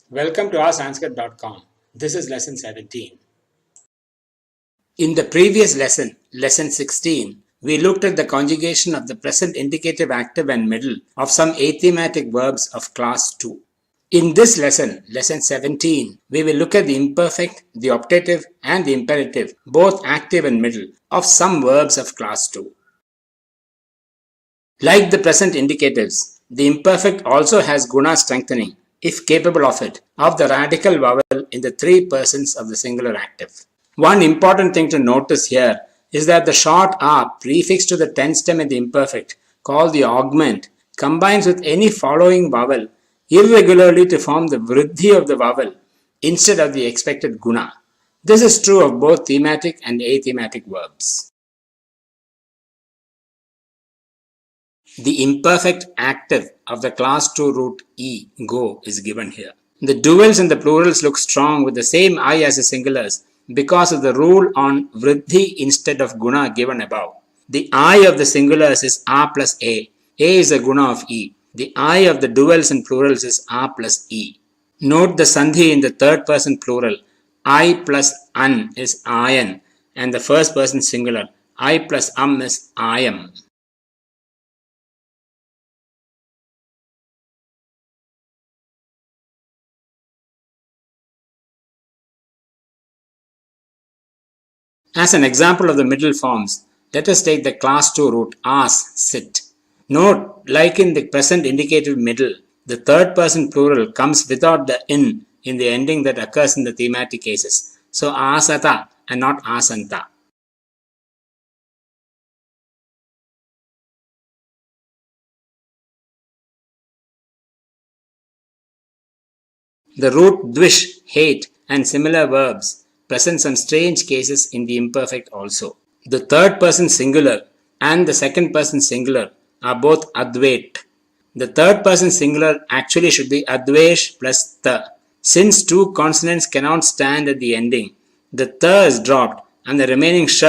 Welcome to our Sanskrit.com. This is lesson 17. In the previous lesson, lesson 16, we looked at the conjugation of the present indicative active and middle of some athematic verbs of class 2. In this lesson, lesson 17, we will look at the imperfect, the optative and the imperative, both active and middle, of some verbs of class 2. Like the present indicatives, the imperfect also has guna strengthening, if capable of it, of the radical vowel in the three persons of the singular active. One important thing to notice here is that the short r prefixed to the tense stem in the imperfect, called the augment, combines with any following vowel irregularly to form the vriddhi of the vowel instead of the expected guna. This is true of both thematic and athematic verbs. The imperfect active of the class 2 root E, go, is given here. The duals and the plurals look strong with the same I as the singulars because of the rule on vriddhi instead of guna given above. The I of the singulars is A plus A. A is a guna of E. The I of the duals and plurals is A plus E. Note the sandhi in the third person plural. I plus an is ayan, and the first person singular. I plus is ayam. As an example of the middle forms, let us take the class 2 root as, sit. Note, like in the present indicative middle, the third person plural comes without the in the ending that occurs in the thematic cases. So asata and not asanta. The root dvish, hate, and similar verbs present some strange cases in the imperfect also. The third person singular and the second person singular are both advet. The third person singular actually should be advesh plus the. Since two consonants cannot stand at the ending, the the is dropped and the remaining sh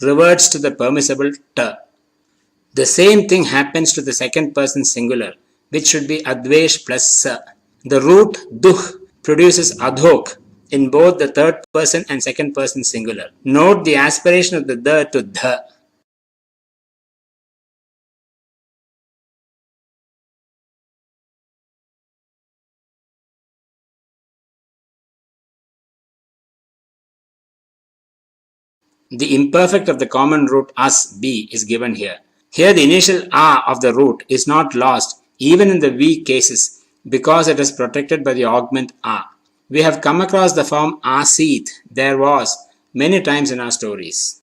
reverts to the permissible t. The same thing happens to the second person singular, which should be advesh plus sa. The root duh produces adhok in both the third person and second person singular. Note the aspiration of the to dha. The imperfect of the common root as b is given here. Here the initial a of the root is not lost even in the weak cases because it is protected by the augment a. We have come across the form asit, there was, many times in our stories.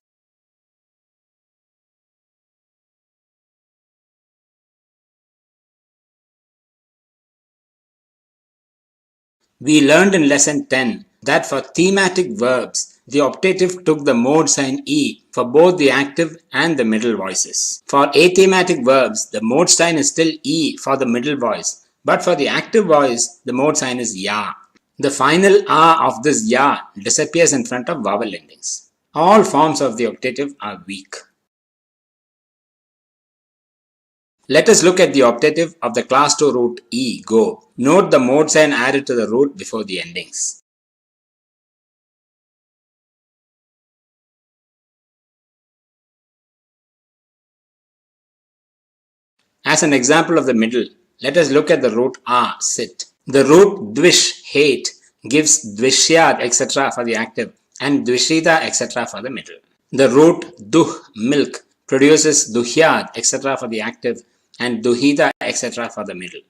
We learned in lesson 10 that for thematic verbs, the optative took the mode sign E for both the active and the middle voices. For athematic verbs, the mode sign is still E for the middle voice, but for the active voice, the mode sign is Ya. The final A of this Ya disappears in front of vowel endings. All forms of the octative are weak. Let us look at the optative of the class 2 root E, go. Note the mode sign added to the root before the endings. As an example of the middle, let us look at the root A, sit. The root dvish, hate, gives dvishyad, etc. for the active and dvishita, etc. for the middle. The root duh, milk, produces duhyad, etc. for the active and duhita, etc. for the middle.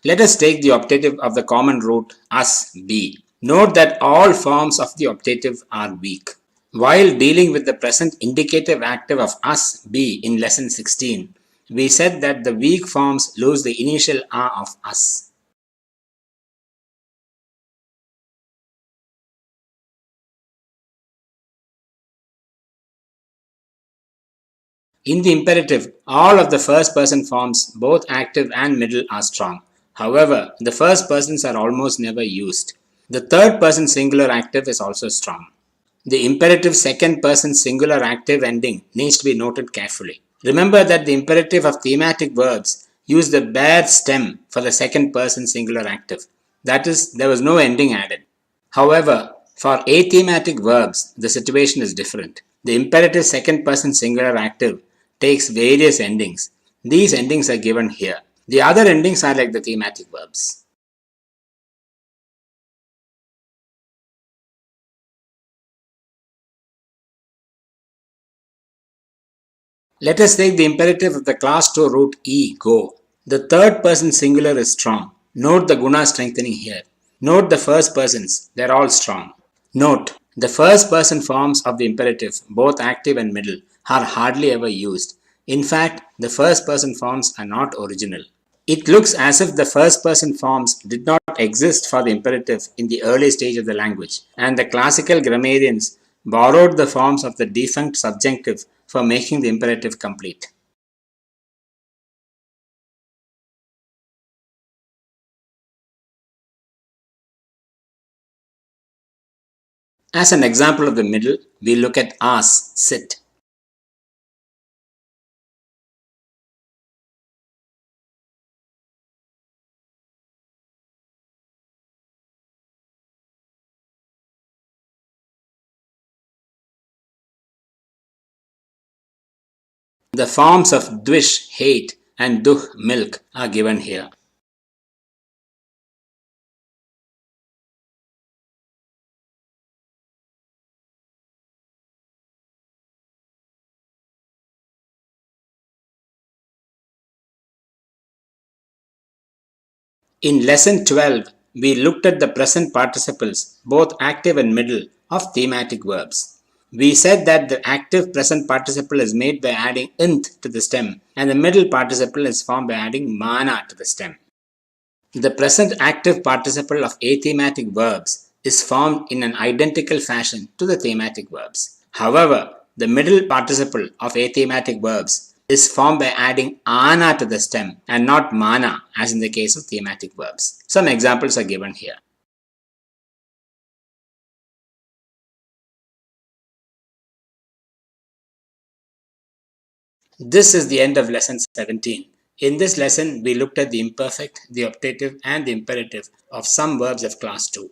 Let us take the optative of the common root as b. Note that all forms of the optative are weak. While dealing with the present indicative active of us be in lesson 16, we said that the weak forms lose the initial a of us. In the imperative, all of the first person forms, both active and middle, are strong. However, the first persons are almost never used. The third person singular active is also strong. The imperative second person singular active ending needs to be noted carefully. Remember that the imperative of thematic verbs use the bare stem for the second person singular active. That is, there was no ending added. However, for athematic verbs, the situation is different. The imperative second person singular active takes various endings. These endings are given here. The other endings are like the thematic verbs. Let us take the imperative of the class 2 root E, go. The third person singular is strong. Note the guna strengthening here. Note the first persons, they are all strong. Note, the first person forms of the imperative, both active and middle, are hardly ever used. In fact, the first person forms are not original. It looks as if the first person forms did not exist for the imperative in the early stage of the language, and the classical grammarians borrowed the forms of the defunct subjunctive for making the imperative complete. As an example of the middle, we look at as, sit. The forms of dvish, hate, and duh, milk, are given here. In lesson 12, we looked at the present participles, both active and middle, of thematic verbs. We said that the active present participle is made by adding int to the stem, and the middle participle is formed by adding mana to the stem. The present active participle of athematic verbs is formed in an identical fashion to the thematic verbs. However, the middle participle of athematic verbs is formed by adding ana to the stem and not mana as in the case of thematic verbs. Some examples are given here. This is the end of lesson 17. In this lesson, we looked at the imperfect, the optative, and the imperative of some verbs of class 2.